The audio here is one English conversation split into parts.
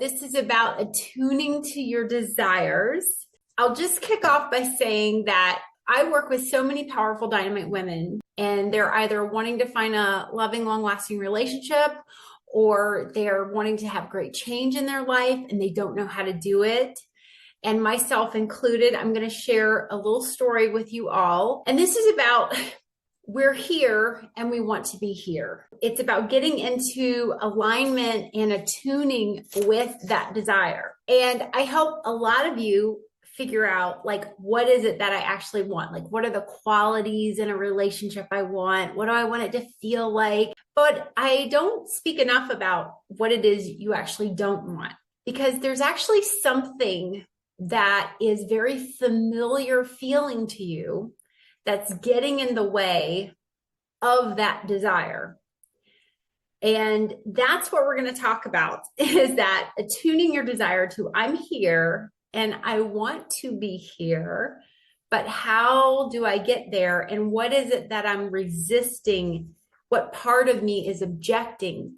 This is about attuning to your desires. I'll just kick off by saying that I work with so many powerful, dynamic women, and they're either wanting to find a loving, long-lasting relationship, or they're wanting to have great change in their life and they don't know how to do it. And myself included, I'm going to share a little story with you all. And this is about we're here and we want to be here. It's about getting into alignment and attuning with that desire. And I help a lot of you figure out, like, what is it that I actually want? Like, what are the qualities in a relationship I want? What do I want it to feel like? But I don't speak enough about what it is you actually don't want, because there's actually something that is very familiar feeling to you that's getting in the way of that desire. And that's what we're going to talk about, is that attuning your desire to, I'm here and I want to be here, but how do I get there? And what is it that I'm resisting? What part of me is objecting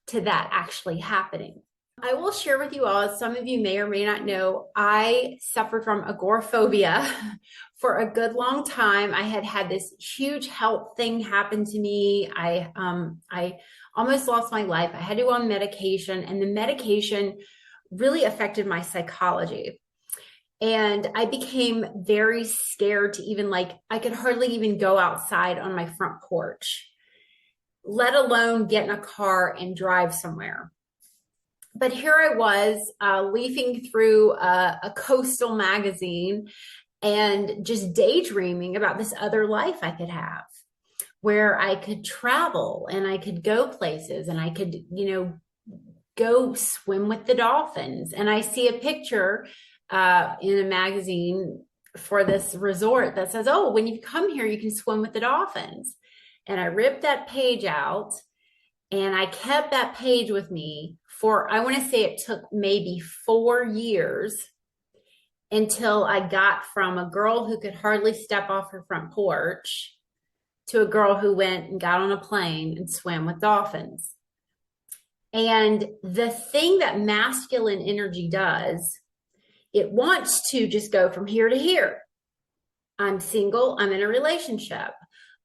to that actually happening? I will share with you all, as some of you may or may not know, I suffered from agoraphobia for a good long time. I had this huge health thing happen to me. I almost lost my life. I had to go on medication, and the medication really affected my psychology. And I became very scared to even, I could hardly even go outside on my front porch, let alone get in a car and drive somewhere. But here I was leafing through a coastal magazine and just daydreaming about this other life I could have, where I could travel and I could go places and I could, go swim with the dolphins. And I see a picture in a magazine for this resort that says, oh, when you come here, you can swim with the dolphins. And I ripped that page out and I kept that page with me for, I want to say it took maybe 4 years until I got from a girl who could hardly step off her front porch to a girl who went and got on a plane and swam with dolphins. And the thing that masculine energy does, it wants to just go from here to here. I'm single, I'm in a relationship.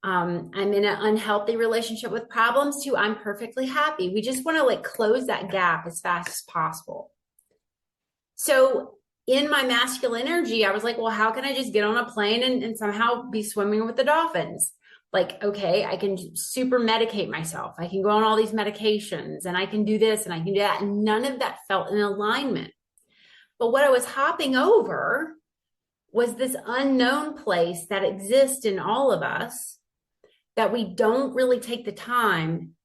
I'm in an unhealthy relationship with problems too. I'm perfectly happy. We just want to close that gap as fast as possible. So in my masculine energy, I was like, well, how can I just get on a plane and somehow be swimming with the dolphins? Okay, I can super medicate myself. I can go on all these medications and I can do this and I can do that. And none of that felt in alignment. But what I was hopping over was this unknown place that exists in all of us that we don't really take the time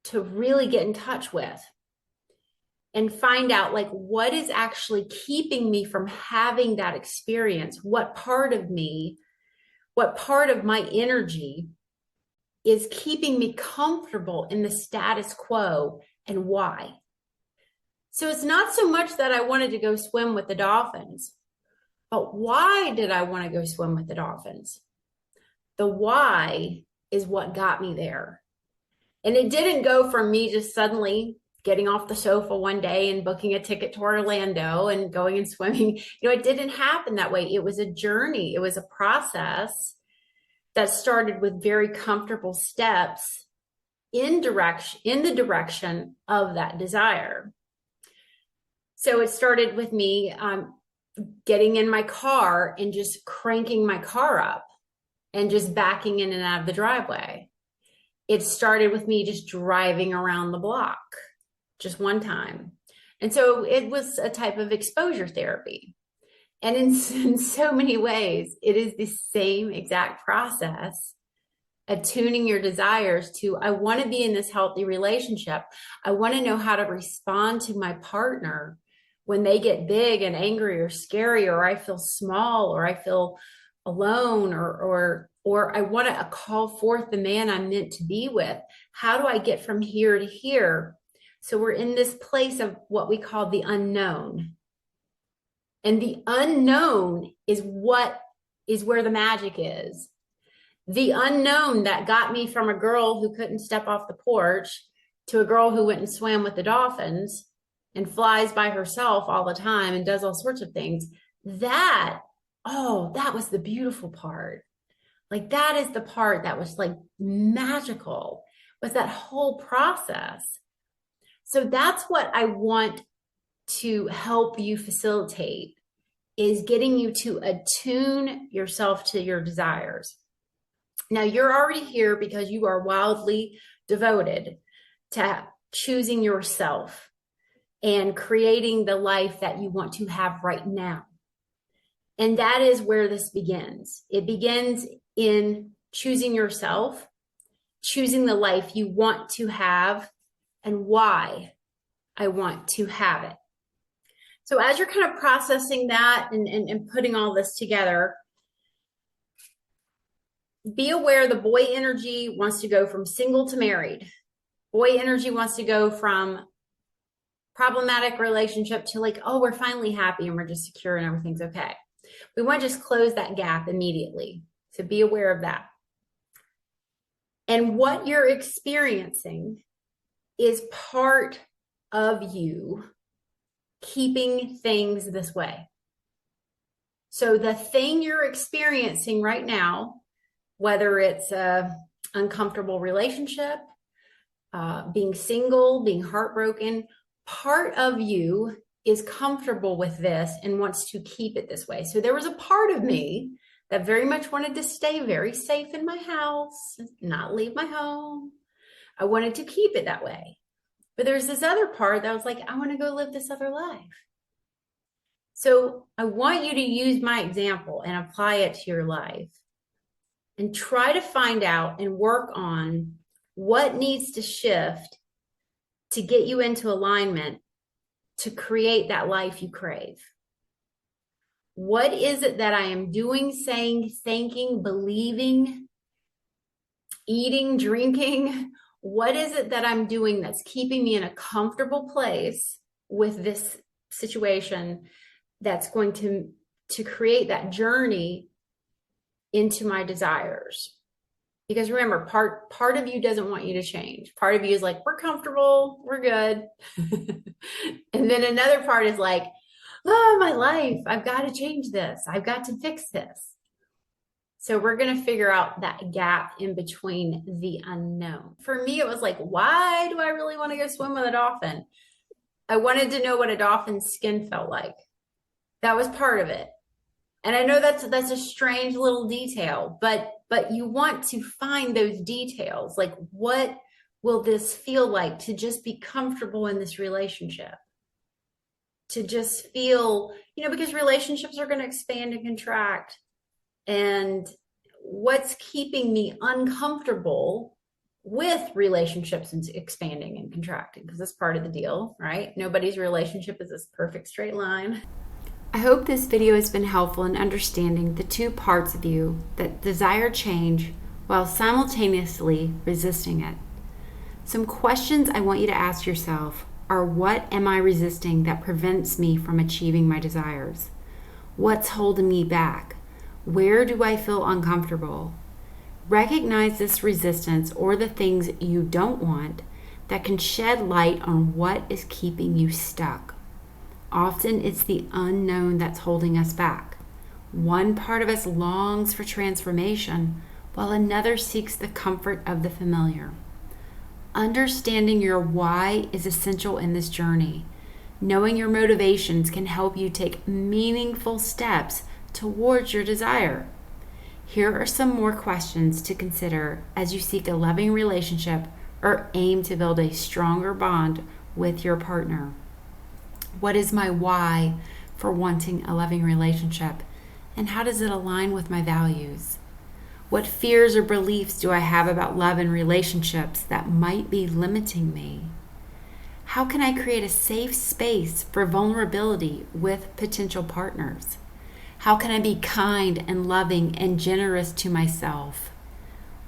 to really get in touch with and find out what is actually keeping me from having that experience. What part of me, what part of my energy is keeping me comfortable in the status quo, and why? So it's not so much that I wanted to go swim with the dolphins, but why did I want to go swim with the dolphins? The why is what got me there. And it didn't go from me just suddenly getting off the sofa one day and booking a ticket to Orlando and going and swimming. It didn't happen that way. It was a journey. It was a process that started with very comfortable steps in the direction of that desire. So it started with me getting in my car and just cranking my car up and just backing in and out of the driveway. It started with me just driving around the block just one time. And so it was a type of exposure therapy. And in so many ways, it is the same exact process, attuning your desires to, I want to be in this healthy relationship. I want to know how to respond to my partner when they get big and angry or scary, or I feel small, or I feel alone, or I want to call forth the man I'm meant to be with. How do I get from here to here? So we're in this place of what we call the unknown. And the unknown is where the magic is. The unknown that got me from a girl who couldn't step off the porch to a girl who went and swam with the dolphins and flies by herself all the time and does all sorts of things. That was the beautiful part. Like that is the part that was like magical, was that whole process. So that's what I want to help you facilitate, is getting you to attune yourself to your desires. Now you're already here because you are wildly devoted to choosing yourself and creating the life that you want to have right now. And that is where this begins. It begins in choosing yourself, choosing the life you want to have, and why I want to have it. So as you're kind of processing that and putting all this together, be aware the boy energy wants to go from single to married. Boy energy wants to go from problematic relationship to like, oh, we're finally happy and we're just secure and everything's okay. We want to just close that gap immediately. So be aware of that. And what you're experiencing is part of you keeping things this way. So the thing you're experiencing right now, whether it's a uncomfortable relationship, being single, being heartbroken, part of you is comfortable with this and wants to keep it this way. So there was a part of me that very much wanted to stay very safe in my house, not leave my home. I wanted to keep it that way. But there's this other part that was like, I want to go live this other life. So I want you to use my example and apply it to your life and try to find out and work on what needs to shift to get you into alignment to create that life you crave. What is it that I am doing, saying, thinking, believing, eating, drinking? What is it that I'm doing that's keeping me in a comfortable place with this situation that's going to create that journey into my desires? Because remember, part of you doesn't want you to change. Part of you is like, we're comfortable, we're good. And then another part is like, oh, my life, I've got to change this. I've got to fix this. So we're going to figure out that gap in between the unknown. For me, it was like, why do I really want to go swim with a dolphin? I wanted to know what a dolphin's skin felt like. That was part of it. And I know that's a strange little detail, but you want to find those details. Like, what will this feel like to just be comfortable in this relationship? To just feel, because relationships are going to expand and contract. And what's keeping me uncomfortable with relationships and expanding and contracting? Because that's part of the deal, right? Nobody's relationship is this perfect straight line. I hope this video has been helpful in understanding the two parts of you that desire change while simultaneously resisting it. Some questions I want you to ask yourself are, what am I resisting that prevents me from achieving my desires? What's holding me back? Where do I feel uncomfortable? Recognize this resistance or the things you don't want that can shed light on what is keeping you stuck. Often it's the unknown that's holding us back. One part of us longs for transformation, while another seeks the comfort of the familiar. Understanding your why is essential in this journey. Knowing your motivations can help you take meaningful steps towards your desire. Here are some more questions to consider as you seek a loving relationship or aim to build a stronger bond with your partner. What is my why for wanting a loving relationship, and how does it align with my values? What fears or beliefs do I have about love and relationships that might be limiting me? How can I create a safe space for vulnerability with potential partners? How can I be kind and loving and generous to myself?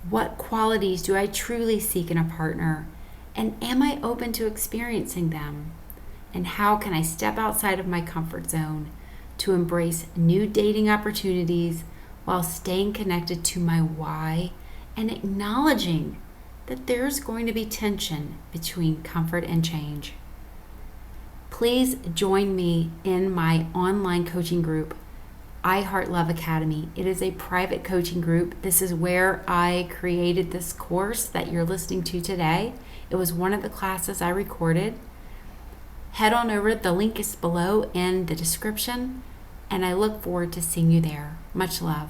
What qualities do I truly seek in a partner, and am I open to experiencing them? And how can I step outside of my comfort zone to embrace new dating opportunities while staying connected to my why and acknowledging that there's going to be tension between comfort and change? please join me in my online coaching group, I Heart Love Academy. It is a private coaching group. This is where I created this course that you're listening to today. It was one of the classes I recorded. Head on over, the link is below in the description, and I look forward to seeing you there. Much love.